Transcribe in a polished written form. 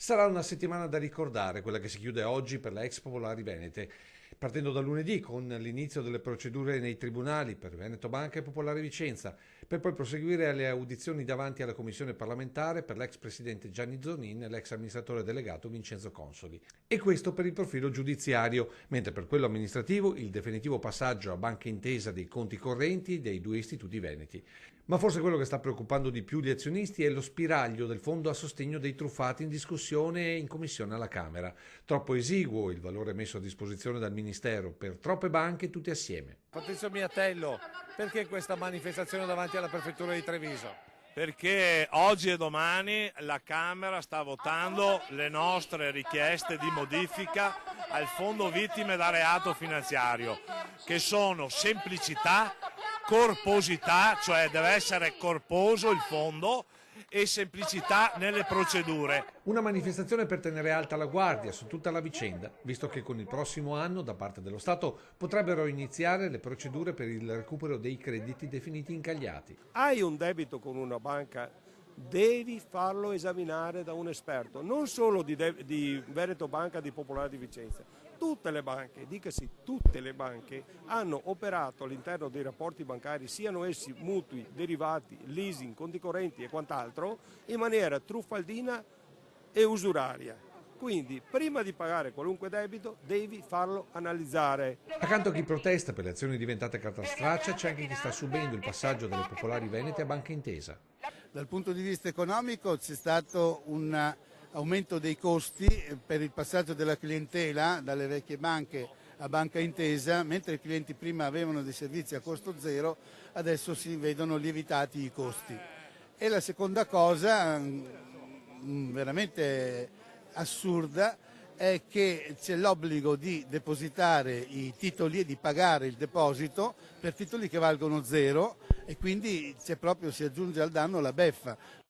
Sarà una settimana da ricordare, quella che si chiude oggi per la ex Popolari Venete, partendo da lunedì con l'inizio delle procedure nei tribunali per Veneto Banca e Popolare Vicenza, per poi proseguire alle audizioni davanti alla commissione parlamentare per l'ex presidente Gianni Zonin e l'ex amministratore delegato Vincenzo Consoli. E questo per il profilo giudiziario, mentre per quello amministrativo il definitivo passaggio a Banca Intesa dei conti correnti dei due istituti veneti. Ma forse quello che sta preoccupando di più gli azionisti è lo spiraglio del fondo a sostegno dei truffati in discussione in commissione alla Camera. Troppo esiguo il valore messo a disposizione dal Ministero per troppe banche tutte assieme. Patrizio Miatello, perché questa manifestazione davanti alla prefettura di Treviso? Perché oggi e domani la Camera sta votando le nostre richieste di modifica al Fondo Vittime da Reato Finanziario, che sono semplicità, corposità, cioè deve essere corposo il fondo, e semplicità nelle procedure. Una manifestazione per tenere alta la guardia su tutta la vicenda, visto che con il prossimo anno da parte dello Stato potrebbero iniziare le procedure per il recupero dei crediti definiti incagliati. Hai un debito con una banca, devi farlo esaminare da un esperto, non solo di Veneto Banca, di Popolare di Vicenza. Tutte le banche, dicasi tutte le banche, hanno operato all'interno dei rapporti bancari, siano essi mutui, derivati, leasing, conti correnti e quant'altro, in maniera truffaldina e usuraria. Quindi prima di pagare qualunque debito devi farlo analizzare. Accanto a chi protesta per le azioni diventate carta straccia c'è anche chi sta subendo il passaggio delle Popolari Venete a Banca Intesa. Dal punto di vista economico c'è stato un aumento dei costi per il passaggio della clientela dalle vecchie banche a Banca Intesa, mentre i clienti prima avevano dei servizi a costo zero, adesso si vedono lievitati i costi. E la seconda cosa, veramente assurda, è che c'è l'obbligo di depositare i titoli e di pagare il deposito per titoli che valgono zero, e quindi si aggiunge al danno la beffa.